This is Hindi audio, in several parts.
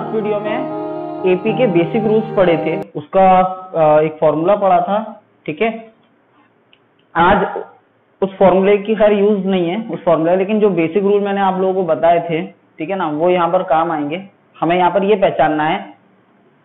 लास्ट वीडियो में एपी के बेसिक रूल्स पढ़े थे, उसका एक फॉर्मूला पढ़ा था। ठीक है, आज उस फॉर्मूले की खैर यूज नहीं है उस फॉर्मूला, लेकिन जो बेसिक रूल मैंने आप लोगों को बताए थे, ठीक है ना, वो यहाँ पर काम आएंगे। हमें यहाँ पर ये पहचानना है,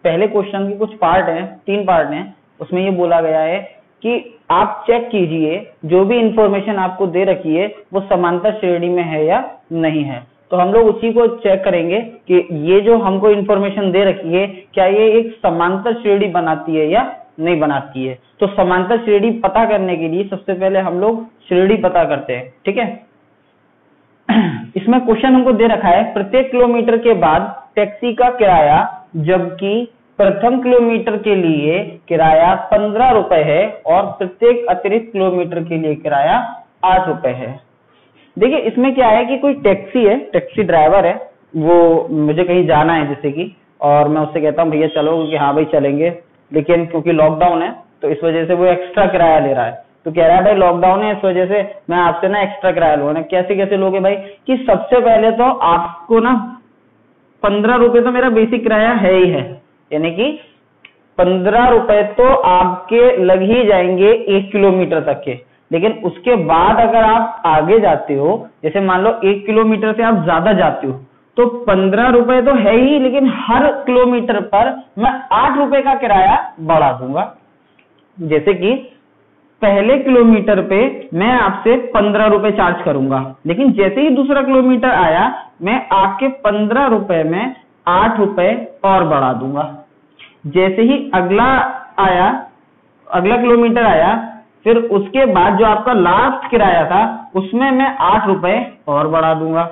पहले क्वेश्चन के कुछ पार्ट हैं, 3 पार्ट हैं, उसमें ये बोला गया है कि आप चेक कीजिए जो भी इंफॉर्मेशन आपको दे रखी है वो समांतर श्रेणी में है या नहीं है। तो हम लोग उसी को चेक करेंगे कि ये जो हमको इंफॉर्मेशन दे रखी है क्या ये एक समांतर श्रेणी बनाती है या नहीं बनाती है। तो समांतर श्रेणी पता करने के लिए सबसे पहले हम लोग श्रेणी पता करते हैं। ठीक है, इसमें क्वेश्चन हमको दे रखा है प्रत्येक किलोमीटर के बाद टैक्सी का किराया, जबकि प्रथम किलोमीटर के लिए किराया 15 रुपए है और प्रत्येक अतिरिक्त किलोमीटर के लिए किराया 8 रुपए है। देखिए इसमें क्या है कि कोई टैक्सी है, टैक्सी ड्राइवर है, वो मुझे कहीं जाना है जैसे कि, और मैं उससे कहता हूँ भैया चलो, कि हाँ भाई चलेंगे, लेकिन क्योंकि लॉकडाउन है तो इस वजह से वो एक्स्ट्रा किराया ले रहा है। तो कह रहा है भाई लॉकडाउन है इस वजह से मैं आपसे ना एक्स्ट्रा किराया लूंगा। कैसे कैसे लोगे भाई, कि सबसे पहले तो आपको ना 15 रुपए तो मेरा बेसिक किराया है ही है, यानी कि 15 रुपए तो आपके लग ही जाएंगे 1 किलोमीटर तक के। लेकिन उसके बाद अगर आप आगे जाते हो, जैसे मान लो 1 किलोमीटर से आप ज्यादा जाते हो, तो 15 रुपए तो है ही, लेकिन हर किलोमीटर पर मैं 8 रुपए का किराया बढ़ा दूंगा। जैसे कि पहले किलोमीटर पे मैं आपसे 15 रुपए चार्ज करूंगा, लेकिन जैसे ही दूसरा किलोमीटर आया मैं आपके 15 रुपए में 8 रुपए और बढ़ा दूंगा। जैसे ही अगला किलोमीटर आया, फिर उसके बाद जो आपका लास्ट किराया था उसमें मैं 8 रुपए और बढ़ा दूंगा।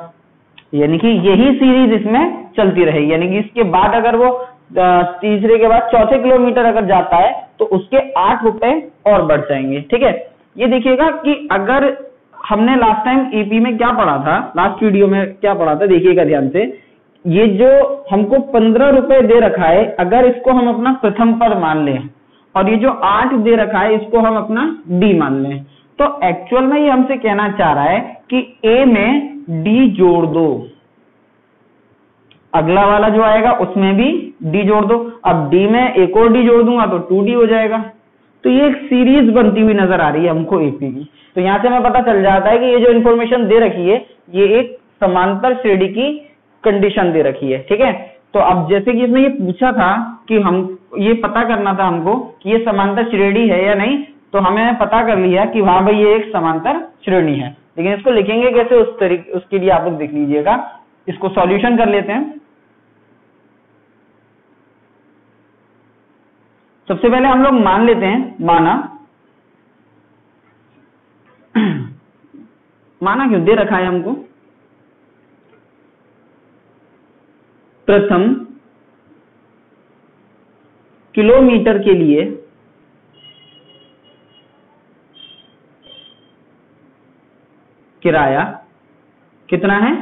यानी कि यही सीरीज इसमें चलती रहेगी, यानी कि इसके बाद अगर वो तीसरे के बाद चौथे किलोमीटर अगर जाता है तो उसके 8 रुपए और बढ़ जाएंगे। ठीक है, ये देखिएगा कि अगर हमने लास्ट टाइम ईपी में क्या पढ़ा था, लास्ट वीडियो में क्या पढ़ा था, देखिएगा ध्यान से। ये जो हमको 15 रुपए दे रखा है, अगर इसको हम अपना प्रथम पद मान लें और ये जो 8 दे रखा है इसको हम अपना डी मान लें, तो एक्चुअल में ये हमसे कहना चाह रहा है कि ए में डी जोड़ दो, अगला वाला जो आएगा उसमें भी डी जोड़ दो। अब डी में एक और डी जोड़ दूंगा तो 2d हो जाएगा। तो ये एक सीरीज बनती हुई नजर आ रही है हमको एपी की। तो यहां से हमें पता चल जाता है कि ये जो इंफॉर्मेशन दे रखी है ये एक समांतर श्रेणी की कंडीशन दे रखी है। ठीक है, तो अब जैसे कि इसमें ये पूछा था कि हम ये पता करना था हमको कि ये समांतर श्रेणी है या नहीं, तो हमें पता कर लिया कि हाँ भाई ये एक समांतर श्रेणी है। लेकिन इसको लिखेंगे कैसे उसके लिए आप लोग देख लीजिएगा। इसको सॉल्यूशन कर लेते हैं। सबसे पहले हम लोग मान लेते हैं, माना क्यों दे रखा है हमको, प्रथम किलोमीटर के लिए किराया कितना है,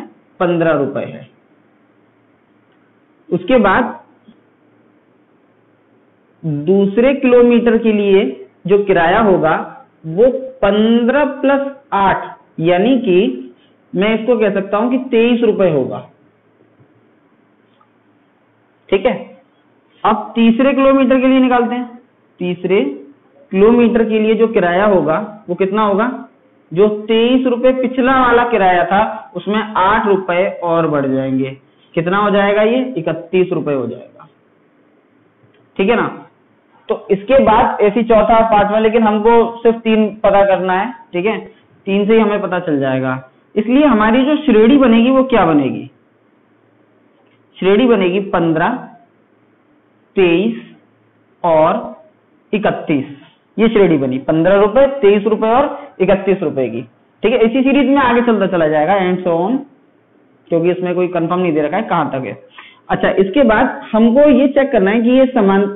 15 रुपए है। उसके बाद दूसरे किलोमीटर के लिए जो किराया होगा वो 15 + 8, यानी कि मैं इसको कह सकता हूं कि 23 रुपए होगा। ठीक है, अब तीसरे किलोमीटर के लिए निकालते हैं। तीसरे किलोमीटर के लिए जो किराया होगा वो कितना होगा, जो 23 रुपए पिछला वाला किराया था उसमें 8 रुपए और बढ़ जाएंगे। कितना हो जाएगा, ये 31 रुपए हो जाएगा। ठीक है ना, तो इसके बाद ऐसी चौथा 5वां, लेकिन हमको सिर्फ 3 पता करना है। ठीक है, 3 से ही हमें पता चल जाएगा। इसलिए हमारी जो श्रेणी बनेगी वो क्या बनेगी, श्रेणी बनेगी 15, 23 और 31। ये श्रेणी बनी 15 रुपए, 23 रुपए और 31 रुपए की। ठीक है, इसी सीरीज में आगे चलता चला जाएगा एंड सो ऑन, क्योंकि इसमें कोई कंफर्म नहीं दे रखा है कहां तक है। अच्छा, इसके बाद हमको ये चेक करना है कि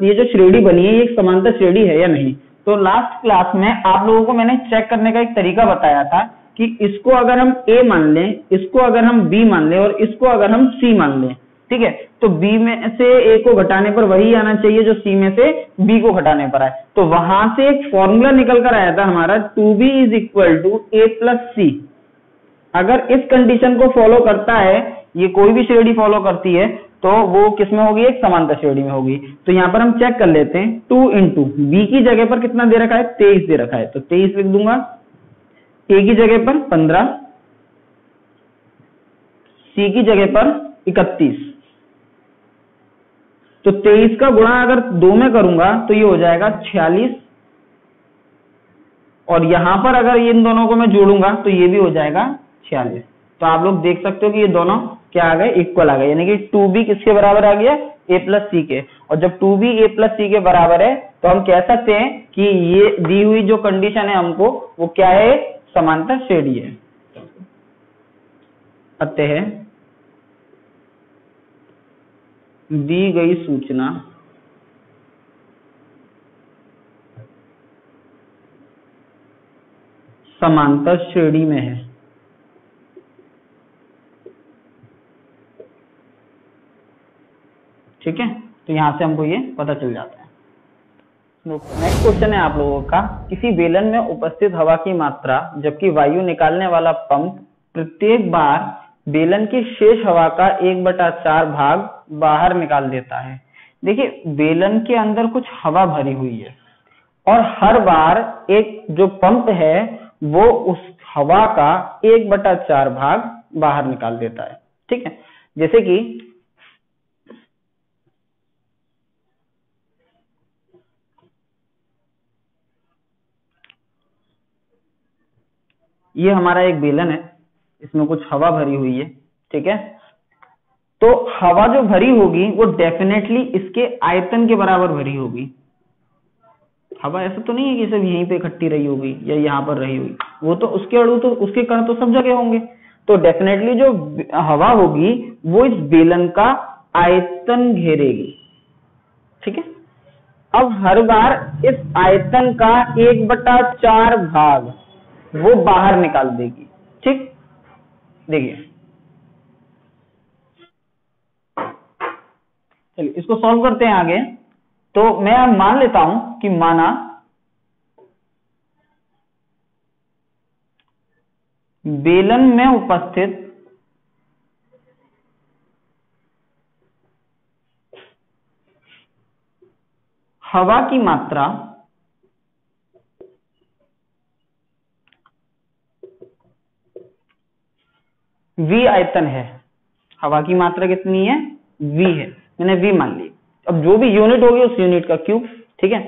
ये जो श्रेणी बनी है ये एक समांतर श्रेणी है या नहीं। तो लास्ट क्लास में आप लोगों को मैंने चेक करने का एक तरीका बताया था कि इसको अगर हम ए मान लें, इसको अगर हम बी मान लें और इसको अगर हम सी मान लें, ठीक है, तो बी में से ए को घटाने पर वही आना चाहिए जो सी में से बी को घटाने पर आए। तो वहां से एक फॉर्मूला निकल कर आया था हमारा 2b = a + c। अगर इस कंडीशन को फॉलो करता है, ये कोई भी श्रेणी फॉलो करती है, तो तो वो किसमें होगी, एक समांतर श्रेणी में होगी। तो यहाँ पर हम चेक कर लेते हैं, 2 इंटू बी की जगह पर कितना दे रखा है, 23 दे रखा है, तो 23 लिख दूंगा। ए की जगह पर 15, सी की जगह पर 31, तो 23 का गुणा अगर 2 में करूंगा तो ये हो जाएगा 46, और यहां पर अगर इन दोनों को मैं जोड़ूंगा तो ये भी हो जाएगा 46। तो आप लोग देख सकते हो कि ये दोनों क्या आ गए, इक्वल आ गए, यानी कि 2b किसके बराबर आ गया, a प्लस सी के। और जब 2b a प्लस सी के बराबर है तो हम कह सकते हैं कि ये दी हुई जो कंडीशन है हमको, वो क्या है, समांतर श्रेणी है। अतः दी गई सूचना समांतर श्रेणी में है। ठीक है, तो यहां से हमको ये पता चल जाता है। नेक्स्ट क्वेश्चन है आप लोगों का, किसी बेलन में उपस्थित हवा की मात्रा जबकि वायु निकालने वाला पंप प्रत्येक बार बेलन की शेष हवा का 1/4 भाग बाहर निकाल देता है। देखिए, बेलन के अंदर कुछ हवा भरी हुई है और हर बार एक जो पंप है वो उस हवा का 1/4 भाग बाहर निकाल देता है। ठीक है, जैसे कि ये हमारा एक बेलन है, इसमें कुछ हवा भरी हुई है। ठीक है, तो हवा जो भरी होगी वो डेफिनेटली इसके आयतन के बराबर भरी होगी। हवा ऐसा तो नहीं है कि सिर्फ यहीं पे इकट्ठी रही होगी या यहाँ पर रही होगी, वो तो उसके अणु तो उसके कण तो सब जगह होंगे। तो डेफिनेटली जो हवा होगी वो इस बेलन का आयतन घेरेगी। ठीक है, अब हर बार इस आयतन का 1/4 भाग वो बाहर निकाल देगी। ठीक, देखिए, चलिए इसको सॉल्व करते हैं आगे। तो मैं अब मान लेता हूं कि माना बेलन में उपस्थित हवा की मात्रा v आयतन है। हवा की मात्रा कितनी है, v है, मैंने v मान ली। अब जो भी यूनिट होगी उस यूनिट का क्यूब, ठीक है,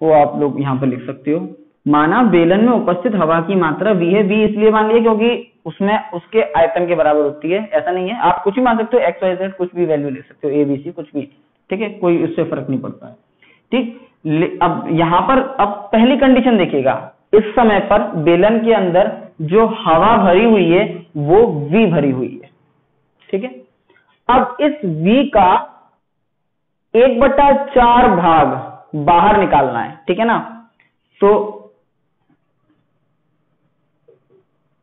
वो आप लोग यहां पर लिख सकते हो। माना बेलन में उपस्थित हवा की मात्रा v है। v इसलिए मान लिया क्योंकि उसमें उसके आयतन के बराबर होती है, ऐसा नहीं है, आप कुछ भी मान सकते हो, एक्स वाई जेड कुछ भी वैल्यू ले सकते हो, ए बी सी कुछ भी। ठीक है, कोई उससे फर्क नहीं पड़ता है। ठीक, अब यहां पर अब पहली कंडीशन देखिएगा, इस समय पर बेलन के अंदर जो हवा भरी हुई है वो v भरी हुई है। ठीक है, अब इस v का 1/4 भाग बाहर निकालना है। ठीक है ना, तो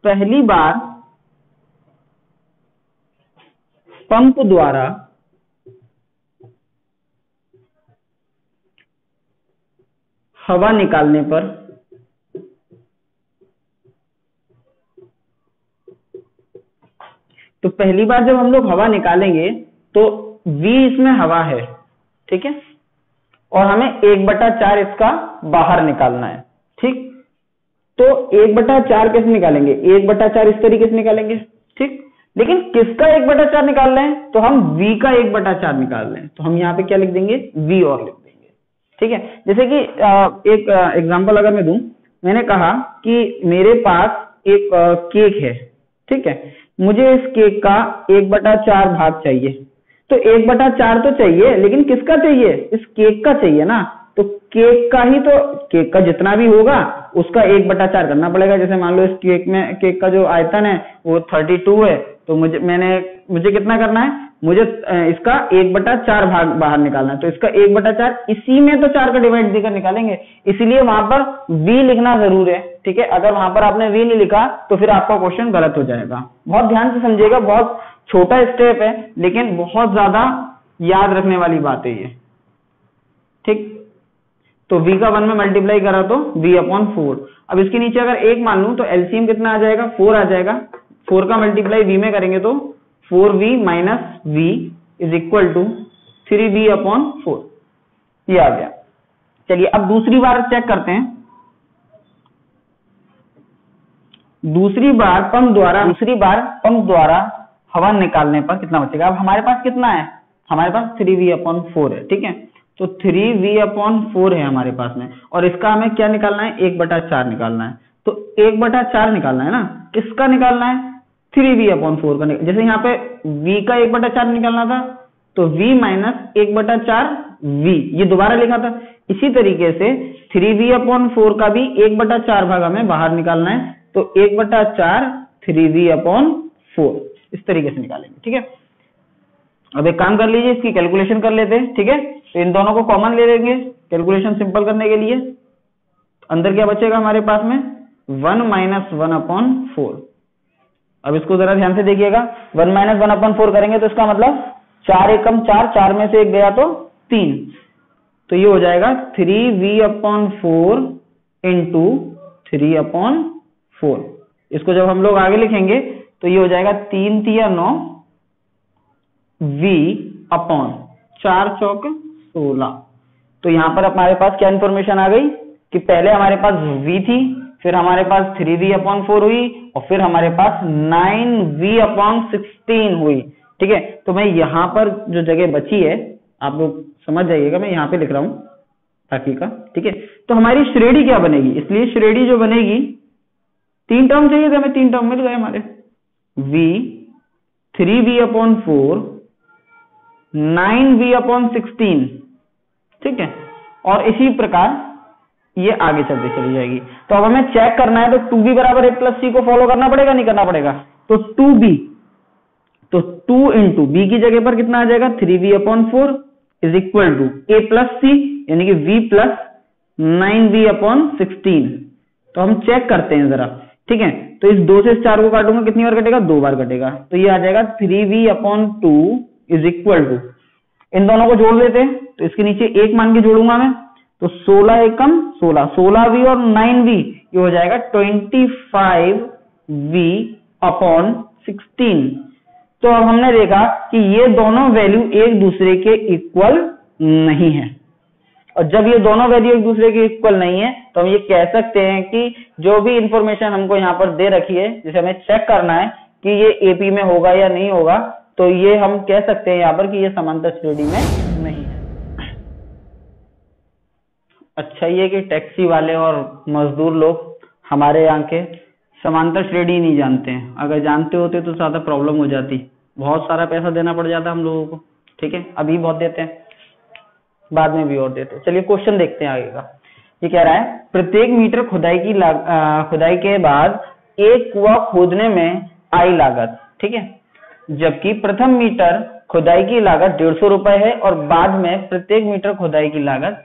पहली बार पंप द्वारा हवा निकालने पर तो पहली बार जब हम लोग हवा निकालेंगे तो v इसमें हवा है। ठीक है, और हमें 1/4 इसका बाहर निकालना है। ठीक, तो 1/4 कैसे निकालेंगे, 1/4 इस तरीके से निकालेंगे। ठीक, लेकिन किसका 1/4 निकाल रहे हैं, तो हम v का 1/4 निकाल रहे हैं, तो हम यहाँ पे क्या लिख देंगे, v और लिख देंगे। ठीक है, जैसे कि एक एग्जांपल अगर मैं दूं, मैंने कहा कि मेरे पास एक केक है। ठीक है, मुझे इस केक का 1/4 भाग चाहिए, तो 1/4 तो चाहिए, लेकिन किसका चाहिए, इस केक का चाहिए ना, तो केक का ही, तो केक का जितना भी होगा उसका 1/4 करना पड़ेगा। जैसे मान लो इस केक का जो आयतन है वो 32 है, तो मुझे कितना करना है, मुझे इसका 1/4 भाग बाहर निकालना है, तो इसका 1/4 इसी में तो 4 का डिवाइड देकर निकालेंगे, इसलिए वहां पर v लिखना जरूर है। ठीक है, अगर वहां पर आपने v नहीं लिखा तो फिर आपका क्वेश्चन गलत हो जाएगा। बहुत ध्यान से समझिएगा, बहुत छोटा स्टेप है लेकिन बहुत ज्यादा याद रखने वाली बात है ये। ठीक, तो v का 1 में मल्टीप्लाई करा तो v/4। अब इसके नीचे अगर 1 मान लूं तो एलसीएम कितना आ जाएगा, 4 आ जाएगा। 4 का मल्टीप्लाई v में करेंगे तो 4v - v is equal to 3v/4, ये आ गया। चलिए अब दूसरी बार चेक करते हैं। दूसरी बार पंप द्वारा हवा निकालने पर कितना बचेगा। अब हमारे पास कितना है, हमारे पास 3v/4 है, ठीक है। तो 3v/4 है हमारे पास में, और इसका हमें क्या निकालना है, 1/4 निकालना है। तो 1/4 निकालना है ना, किसका निकालना है, 3v/4 का। जैसे यहाँ पे v का 1/4 निकालना था, तो v माइनस 1/4 v, ये दोबारा लिखा था। इसी तरीके से 3v/4 का भी 1/4 भाग हमें बाहर निकालना है, तो 1/4 3v/4 इस तरीके से निकालेंगे, ठीक है। अब एक काम कर लीजिए, इसकी कैलकुलेशन कर लेते हैं, ठीक है। तो इन दोनों को कॉमन ले लेंगे कैलकुलेशन सिंपल करने के लिए। अंदर क्या बचेगा हमारे पास में, 1 - 1/4। अब इसको जरा ध्यान से देखिएगा, 1 - 1/4 करेंगे तो इसका मतलब 4 एकम 4, 4 में से 1 गया तो 3, तो ये हो जाएगा 3v/4 इंटू 3/4। इसको जब हम लोग आगे लिखेंगे तो ये हो जाएगा 3 तिया 9 v/4 चौक 16। तो यहां पर हमारे पास क्या इंफॉर्मेशन आ गई कि पहले हमारे पास v थी, फिर हमारे पास 3v/4 हुई, और फिर हमारे पास 9v/16 हुई, ठीक है। तो मैं यहां पर जो जगह बची है आप लोग समझ जाइएगा, मैं यहां पे लिख रहा हूं बाकी का, ठीक है। तो हमारी श्रेणी क्या बनेगी, इसलिए श्रेणी जो बनेगी, 3 टर्म चाहिए थे हमें, 3 टर्म मिल गए हमारे, v 3v/4 9v/16, ठीक है। और इसी प्रकार ये आगे चलते चली जाएगी। तो अब हमें चेक करना है, तो 2b बराबर a + c को फॉलो करना पड़ेगा, नहीं करना पड़ेगा। तो 2b, तो 2 इंटू b की जगह पर कितना आ जाएगा, 3v/4 is equal to a + c, यानी कि v + 9v/16। तो हम चेक करते हैं जरा, ठीक है। तो इस 2 से इस 4 को काटूंगा, कितनी बार कटेगा, 2 बार कटेगा। तो ये आ जाएगा 3v/2 इज इक्वल टू, इन दोनों को जोड़ लेते हैं, तो इसके नीचे 1 मान के जोड़ूंगा मैं, तो 16 एकम 16, 16v और 9v, ये हो जाएगा 25v/16। तो अब हमने देखा कि ये दोनों वैल्यू एक दूसरे के इक्वल नहीं है, और जब ये दोनों वैल्यू एक दूसरे के इक्वल नहीं है, तो हम ये कह सकते हैं कि जो भी इंफॉर्मेशन हमको यहाँ पर दे रखी है, जिसे हमें चेक करना है कि ये एपी में होगा या नहीं होगा, तो ये हम कह सकते हैं यहाँ पर कि ये समांतर श्रेणी में नहीं है। अच्छा ये कि टैक्सी वाले और मजदूर लोग हमारे यहाँ के समांतर श्रेणी नहीं जानते हैं, अगर जानते होते तो ज्यादा प्रॉब्लम हो जाती, बहुत सारा पैसा देना पड़ जाता हम लोगों को, ठीक है। अभी बहुत देते हैं, बाद में भी और देते हैं। चलिए क्वेश्चन देखते हैं आगे का। ये कह रहा है, प्रत्येक मीटर खुदाई के बाद एक कुआं खोदने में आई लागत, ठीक है, जबकि प्रथम मीटर खुदाई की लागत 150 रुपए है, और बाद में प्रत्येक मीटर खुदाई की लागत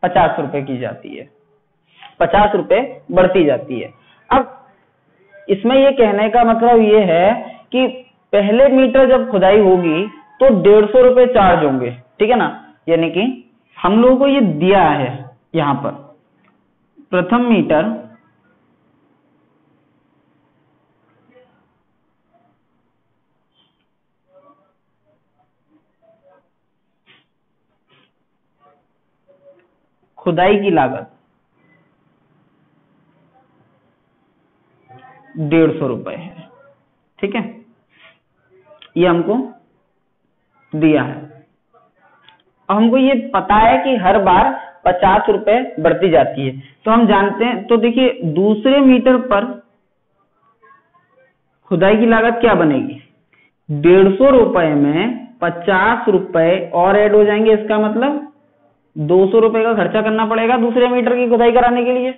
50 रुपए की जाती है, 50 रुपए बढ़ती जाती है। अब इसमें ये कहने का मतलब ये है कि पहले मीटर जब खुदाई होगी तो 150 रुपए चार्ज होंगे, ठीक है ना। यानी कि हम लोगों को ये दिया है यहां पर, प्रथम मीटर खुदाई की लागत 150 रुपए है, ठीक है, ये हमको दिया है। अब हमको ये पता है कि हर बार 50 रुपए बढ़ती जाती है, तो हम जानते हैं, तो देखिए दूसरे मीटर पर खुदाई की लागत क्या बनेगी, 150 रुपए में 50 रुपए और ऐड हो जाएंगे, इसका मतलब 200 रुपए का खर्चा करना पड़ेगा दूसरे मीटर की खुदाई कराने के लिए।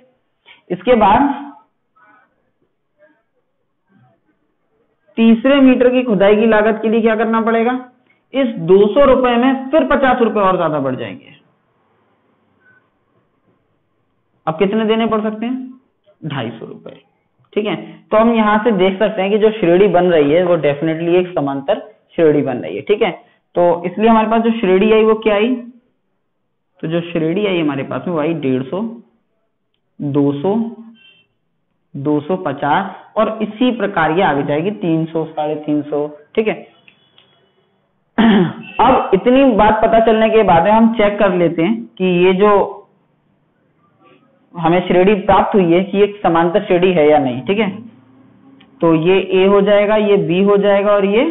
इसके बाद तीसरे मीटर की खुदाई की लागत के लिए क्या करना पड़ेगा, इस 200 रुपए में फिर 50 रुपए और ज्यादा बढ़ जाएंगे। अब कितने देने पड़ सकते हैं, 250 रुपए, ठीक है। तो हम यहां से देख सकते हैं कि जो श्रेणी बन रही है वो डेफिनेटली एक समांतर श्रेणी बन रही है, ठीक है। तो इसलिए हमारे पास जो श्रेणी आई वो क्या आई, तो जो श्रेणी आई हमारे पास में वो आई 150, 200, 250, और इसी प्रकार ये आगे जाएगी 300, 350, ठीक है। अब इतनी बात पता चलने के बाद में हम चेक कर लेते हैं कि ये जो हमें श्रेणी प्राप्त हुई है कि एक समांतर श्रेणी है या नहीं। ठीक है, तो ये ए हो जाएगा, ये बी हो जाएगा और ये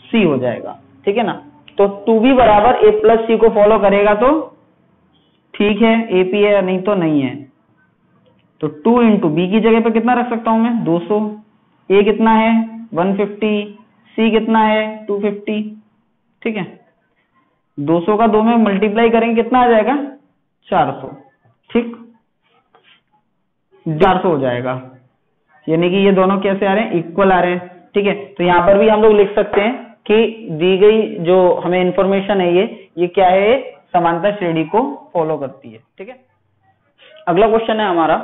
सी हो जाएगा। ठीक है ना, तो 2b बराबर ए प्लस सी को फॉलो करेगा तो ठीक है, एपी है, नहीं तो नहीं है। तो 2 इंटू बी की जगह पर कितना रख सकता हूं मैं, 200। ए कितना है 150, सी कितना है 250। ठीक है, 200 का 2 में मल्टीप्लाई करेंगे कितना आ जाएगा 400। ठीक, 400 हो जाएगा, यानी कि ये दोनों कैसे आ रहे हैं, इक्वल आ रहे हैं। ठीक है, तो यहां पर भी हम लोग लिख सकते हैं कि दी गई जो हमें इंफॉर्मेशन है ये क्या है, समांतर श्रेणी को फॉलो करती है। ठीक है, अगला क्वेश्चन है हमारा,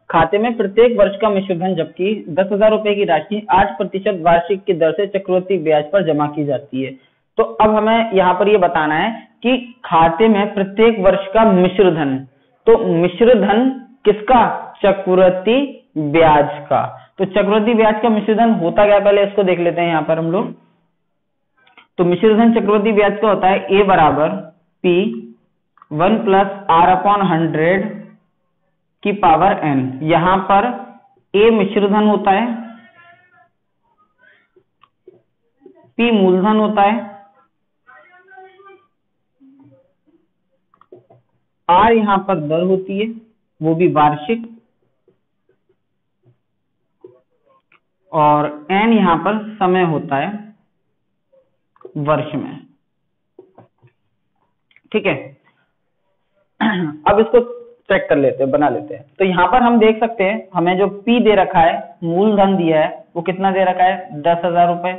खाते में प्रत्येक वर्ष का मिश्र धन जबकि 10,000 रुपए की राशि 8% वार्षिक की दर से चक्रवृद्धि ब्याज पर जमा की जाती है। तो अब हमें यहाँ पर ये बताना है कि खाते में प्रत्येक वर्ष का मिश्र धन, तो मिश्र धन किसका, चक्रवृद्धि ब्याज का। तो चक्रवृद्धि ब्याज का मिश्र धन होता क्या, पहले इसको देख लेते हैं यहाँ पर हम लोग। तो मिश्र धन चक्रवृद्धि ब्याज का होता है ए बराबर पी 1 प्लस आर अपॉन 100 की पावर n। यहां पर a मिश्र धन होता है, p मूलधन होता है, r यहां पर दर होती है वो भी वार्षिक, और n यहां पर समय होता है वर्ष में। ठीक है, अब इसको चेक कर लेते हैं, बना लेते हैं। तो यहाँ पर हम देख सकते हैं हमें जो P दे रखा है, मूलधन दिया है, वो कितना दे रखा है 10,000 रुपए,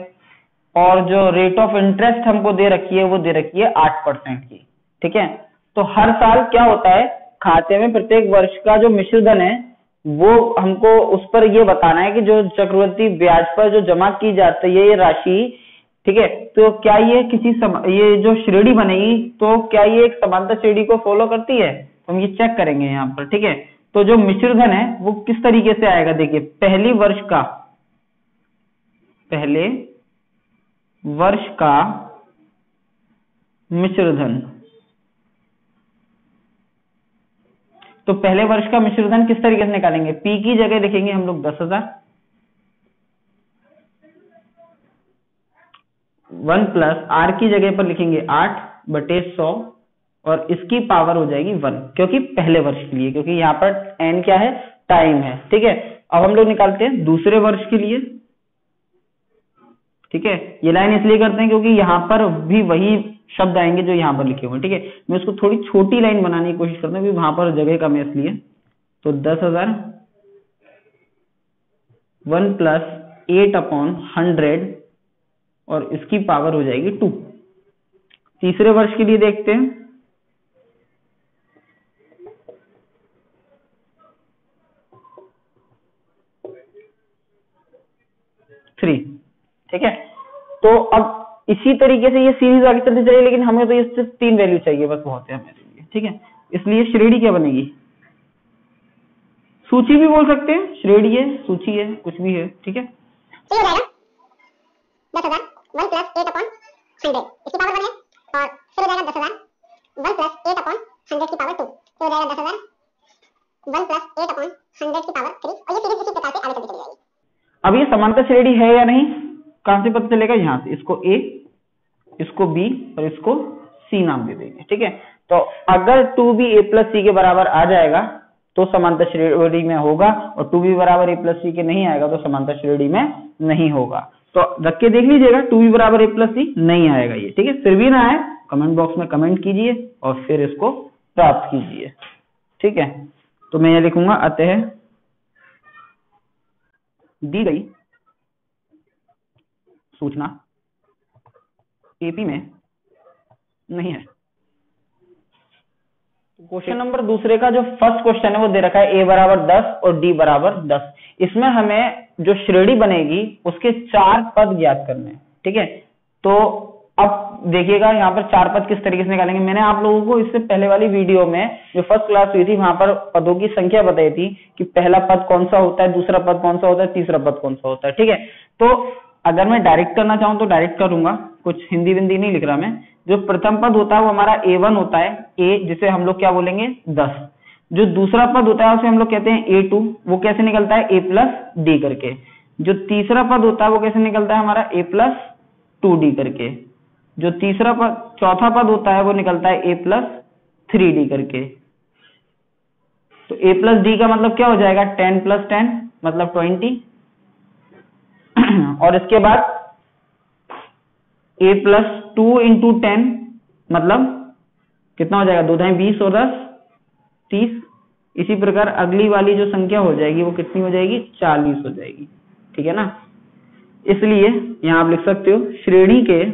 और जो रेट ऑफ इंटरेस्ट हमको दे रखी है वो दे रखी है 8% की। ठीक है, तो हर साल क्या होता है, खाते में प्रत्येक वर्ष का जो मिश्र धन है वो हमको उस पर ये बताना है कि जो चक्रवृद्धि ब्याज पर जो जमा की जाती है ये राशि, ठीक है, तो क्या ये ये जो श्रेणी बनेगी तो क्या ये एक समांतर श्रेणी को फॉलो करती है, तो हम ये चेक करेंगे यहाँ पर। ठीक है, तो जो मिश्र धन है वो किस तरीके से आएगा, देखिए पहले वर्ष का मिश्र धन, तो पहले वर्ष का मिश्र धन किस तरीके से निकालेंगे, पी की जगह लिखेंगे हम लोग 10,000, 1 प्लस आर की जगह पर लिखेंगे 8/100, और इसकी पावर हो जाएगी 1, क्योंकि पहले वर्ष के लिए, क्योंकि यहाँ पर n क्या है, टाइम है। ठीक है, अब हम लोग निकालते हैं दूसरे वर्ष के लिए। ठीक है, ये लाइन इसलिए करते हैं क्योंकि यहाँ पर भी वही शब्द आएंगे जो यहाँ पर लिखे हुए हैं। ठीक है, मैं इसको थोड़ी छोटी लाइन बनाने की कोशिश करता हूँ क्योंकि वहां पर जगह कम है इसलिए। तो 10,000 1 प्लस 8/100 और इसकी पावर हो जाएगी 2। तीसरे वर्ष के लिए देखते हैं, ठीक है, तो अब इसी तरीके से ये सीरीज आगे चलती जाएगी, लेकिन हमें तो ये सिर्फ 3 वैल्यू चाहिए, बस बहुत है हमारे लिए। ठीक है, इसलिए श्रेणी क्या बनेगी, सूची भी बोल सकते हैं, श्रेणी है, सूची है, कुछ भी है। ठीक है, तो ये हो जाएगा 10,000 1 प्लस 8/100 इसकी पावर 1 है, और फिर हो जाएगा 10,000 1 प्लस 8/100 की पावर 2, फिर हो जाएगा 10,000 1 प्लस 8/100 की पावर 3, और ये सीरीज इसी प्रकार से आगे चलती चली जाएगी। अब ये समांतर श्रेणी है या नहीं कहां से पता चलेगा, यहाँ से इसको A, इसको B और इसको C नाम दे देंगे। ठीक है, तो अगर 2b a प्लस सी के बराबर आ जाएगा तो समांतर श्रेणी में होगा, और 2b बराबर a प्लस सी के नहीं आएगा तो समांतर श्रेणी में नहीं होगा। तो रख के देख लीजिएगा, 2b बराबर a प्लस सी नहीं आएगा ये। ठीक है, फिर भी ना आए कमेंट बॉक्स में कमेंट कीजिए और फिर इसको प्राप्त कीजिए। ठीक है, तो मैं ये लिखूंगा, अतः दी गई सूचना एपी में नहीं है। क्वेश्चन नंबर दूसरे का जो फर्स्ट क्वेश्चन है वो दे रखा है a बराबर 10 और d बराबर 10। इसमें हमें जो श्रेणी बनेगी उसके 4 पद ज्ञात करने हैं। ठीक है, तो अब देखिएगा यहाँ पर 4 पद किस तरीके से निकालेंगे। मैंने आप लोगों को इससे पहले वाली वीडियो में जो फर्स्ट क्लास हुई थी वहां पर पदों की संख्या बताई थी कि पहला पद कौन सा होता है, दूसरा पद कौन सा होता है, तीसरा पद कौन सा होता है। ठीक है, तो अगर मैं डायरेक्ट करना चाहूँ तो डायरेक्ट करूंगा, कुछ हिंदी विंदी नहीं लिख रहा मैं। जो प्रथम पद होता है वो हमारा a1 होता है, a जिसे हम लोग क्या बोलेंगे 10। जो दूसरा पद होता है उसे हम लोग कहते हैं a2, वो कैसे निकलता है a प्लस डी करके। जो तीसरा पद होता है वो कैसे निकलता है हमारा a प्लस 2d करके। जो तीसरा पद चौथा पद होता है वो निकलता है a प्लस 3d करके। तो a प्लस डी का मतलब क्या हो जाएगा 10 प्लस 10 मतलब 20। और इसके बाद a प्लस 2 इंटू 10 मतलब कितना हो जाएगा 2 × 20 और 10 30। इसी प्रकार अगली वाली जो संख्या हो जाएगी वो कितनी हो जाएगी 40 हो जाएगी, ठीक है ना। इसलिए यहां आप लिख सकते हो श्रेणी के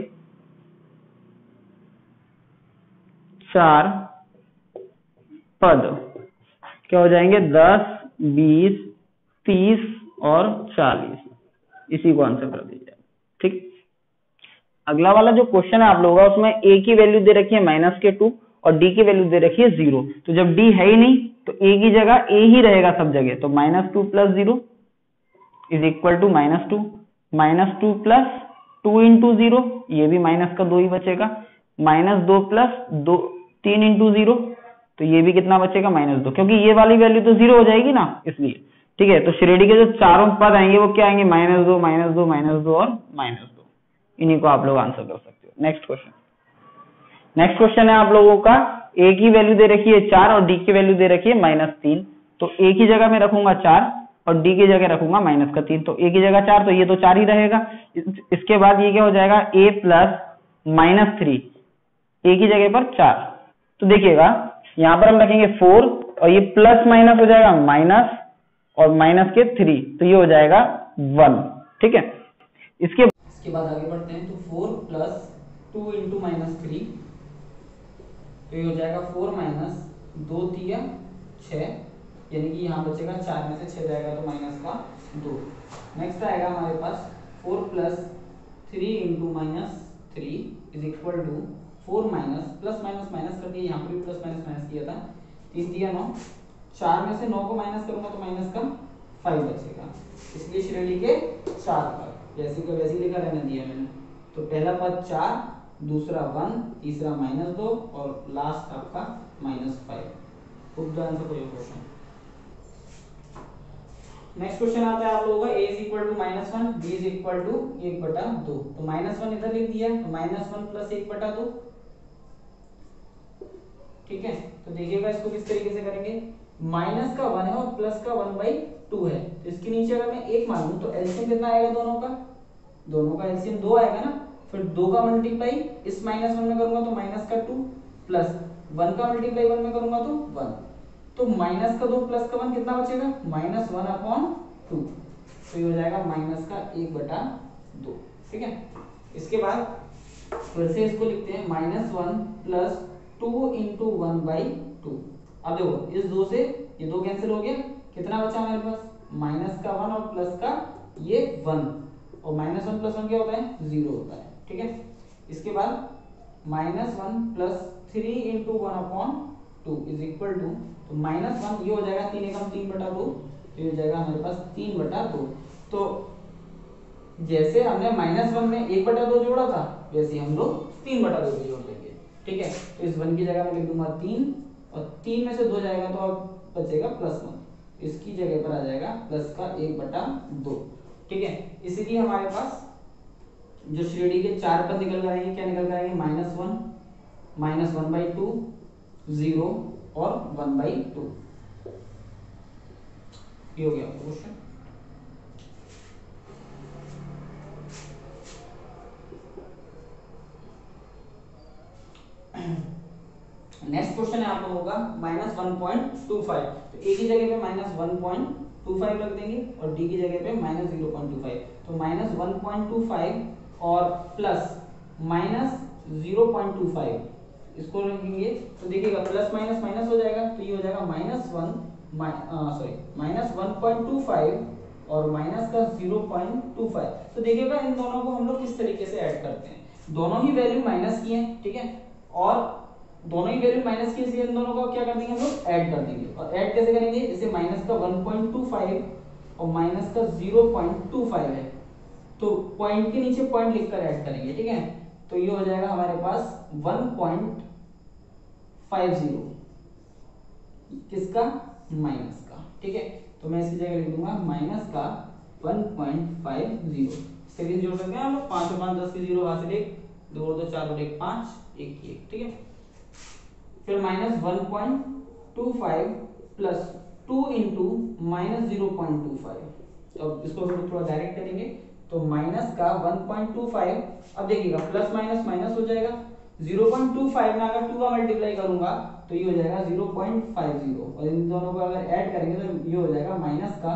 4 पद क्या हो जाएंगे 10 20 30 और 40। इसी को आंसर कर दीजिए, ठीक। अगला वाला जो क्वेश्चन है आप लोगों का, उसमें a की वैल्यू दे रखी है -2 और d की वैल्यू दे रखी है 0। तो जब d है ही नहीं तो a की जगह a ही रहेगा सब जगह। तो -2 + 0 इज इक्वल टू -2, -2 + 2 × 0 ये भी माइनस का 2 ही बचेगा, -2 + 2 3 × 0 तो ये भी कितना बचेगा -2, क्योंकि ये वाली वैल्यू तो 0 हो जाएगी ना इसलिए, ठीक है। तो श्रेणी के जो चारों पद आएंगे वो क्या आएंगे -2 -2 -2 और -2। इन्हीं को आप लोग आंसर कर सकते हो। नेक्स्ट क्वेश्चन है आप लोगों का, a की वैल्यू दे रखी है 4 और d की वैल्यू दे रखी है -3। तो a की जगह मैं रखूंगा 4 और d की जगह रखूंगा -3। तो a की जगह 4 तो ये तो 4 ही रहेगा। इसके बाद ये क्या हो जाएगा a प्लस -3, a की जगह पर 4। तो देखिएगा यहाँ पर हम रखेंगे 4 और ये प्लस माइनस हो जाएगा माइनस और माइनस के 3, तो ये हो जाएगा 1, ठीक है। इसके बाद आगे बढ़ते हैं। तो 4 + 2 × -3 तो ये हो जाएगा 4 - 2 × 6, यानी कि यहाँ बचेगा 4 में से 6 जाएगा तो -2। नेक्स्ट आएगा हमारे पास 4 + 3 × -3 is equal to 4 plus minus कर दिया, यहाँ पर भी प्लस माइनस किया था, 3 × 9, 4 में से 9 को माइनस करूंगा तो माइनस का 5 बचेगा। इसलिए श्रेणी के 4 पद जैसे का वैसे लिखा रहने दिया मैंने। तो पहला पद 4, दूसरा 1, तीसरा -2 और लास्ट आपका -5। Put the answer for your question. Next question आता है आप लोगों का a = -1, b = 1/2। तो -1 इधर लिख दिया तो -1 + 1/2, ठीक है। तो देखिएगा इसको किस तरीके से करेंगे, माइनस का 1 है और प्लस का 1/2 है, तो इसके नीचे अगर मैं 1 मान लूं तो एलसीएम कितना आएगा दोनों का एलसीएम 2 आएगा ना। फिर 2 का मल्टीप्लाई इस -1 में करूंगा तो -2 प्लस 1 का मल्टीप्लाई 1 में करूंगा तो 1, तो -2 प्लस का 1 कितना बचेगा -1/2, तो ये हो जाएगा -1/2, ठीक है। इसके बाद फिर से इसको लिखते हैं -1 + 2 × 1/2। अब देखो इस 2 से ये 2 कैंसिल हो गया, कितना बचा हमारे पास -1 और प्लस का ये 1, और -1 + 1 क्या होता है 0 होता है, ठीक है। इसके बाद -1 + 3 × 1/2 इज इक्वल टू, तो -1 ये हो जाएगा 3 × 3/2, तो ये हो जाएगा हमारे पास 3/2। तो जैसे हमने -1 में 1/2 जोड़ा था वैसे हम लोग 3/2 भी जोड़ देंगे, ठीक है। तो इस 1 की जगह मैं लिख दूंगा 3 और 3 में से 2 जाएगा तो अब बचेगा +1, इसकी जगह पर आ जाएगा प्लस का 1/2, ठीक है। इसलिए हमारे पास जो श्रेणी के 4 पद निकल कर आएंगे, क्या निकल कर आएंगे -1, -1/2, 0 और 1/2। ये हो गया क्वेश्चन। नेक्स्ट क्वेश्चन है आप लोगों का -1.25। तो ए की जगह पे -1.25 रख देंगे और डी की जगह पे -0.25। तो -1.25 और प्लस -0.25 इसको रखेंगे तो देखिएगा प्लस माइनस माइनस हो जाएगा, तो ये हो जाएगा -1.25 और माइनस का 0.25। तो देखिएगा इन दोनों को हम लोग किस तरीके से ऐड करते हैं, दोनों ही वैल्यू माइनस की है, ठीक है, और दोनों ही वैल्यू माइनस की, इसलिए इन दोनों को क्या कर देंगे हम लोग ऐड कर देंगे। और ऐड कैसे करेंगे, जैसे माइनस का 1.25 और माइनस का 0.25 है, तो पॉइंट के नीचे पॉइंट लिखकर ऐड करेंगे, ठीक है। तो ये हो जाएगा हमारे पास 1.50 किसका, माइनस का, ठीक है। तो मैं इसकी जगह लिख दूंगा माइनस का 1.50। सीरीज जोड़ सकते हैं हम लोग, 5 और 5 10 के 0 हासिल 1, 2 और 2 4 और 1 5, 1 की 1, ठीक है। फिर माइनस 1.25 प्लस 2 इंटू माइनस 0.25। अब इसको हम लोग थोड़ा डायरेक्ट करेंगे, तो माइनस का 1.25, अब देखिएगा प्लस माइनस माइनस हो जाएगा, 0.25 में अगर 2 का मल्टीप्लाई करूंगा तो ये हो जाएगा 0.50, और इन दोनों को अगर ऐड करेंगे तो ये हो जाएगा माइनस का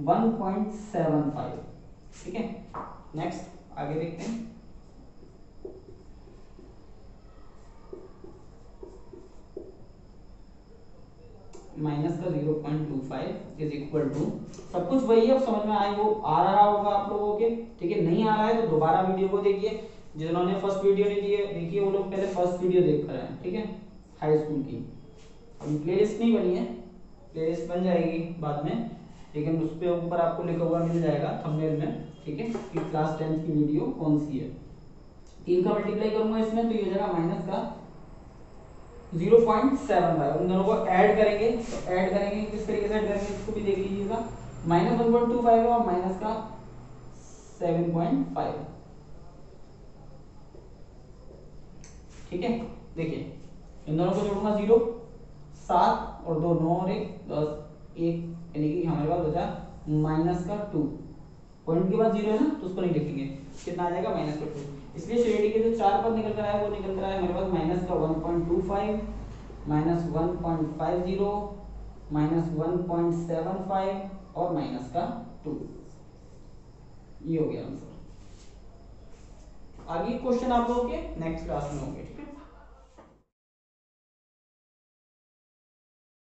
1.75, ठीक है। नेक्स्ट आगे देखते हैं। माइनस का 0.25 इज इक्वल टू, सब कुछ वही है, अब समझ में आई, वो आ रहा होगा आप लोगों के, ठीक है। नहीं आ रहा है तो दोबारा वीडियो को देखिए, जिन्होंने फर्स्ट वीडियो नहीं देखिए वो लोग पहले फर्स्ट वीडियो देख कर आए, ठीक है, हाई स्कूल की। अभी प्लेलिस्ट नहीं बनी है, प्लेलिस्ट बन जाएगी बाद में, लेकिन उस पे ऊपर आपको लिखा हुआ मिल जाएगा थंबनेल में, ठीक है, कि क्लास 10 की वीडियो कौन सी है। 3 का मल्टीप्लाई करूंगा इसमें तो ये हो जाएगा माइनस का 0.75, उन दोनों को ऐड करेंगे, तो ऐड करेंगे किस तरीके से ऐड करेंगे इसको भी देख लीजिएगा। माइनस 1.25 है और माइनस का 7.5, ठीक है। देखिए इन दोनों को जोड़ूंगा 0, 7 और 2 9 और 1 10, 1, यानी कि हमारे पास बचा माइनस का 2। पॉइंट के बाद 0 है ना तो उसको नहीं लिखेंगे, कितना आ जाएगा माइनस का 2। इसलिए श्रेणी के जो 4 पद निकल कर आया वो निकल कर आया हमारे पास माइनस का 1.25, माइनस 1.50, माइनस 1.75 और माइनस का 2। ये हो गया आंसर। आगे क्वेश्चन आप लोगों के नेक्स्ट क्लास में होंगे, ठीक है।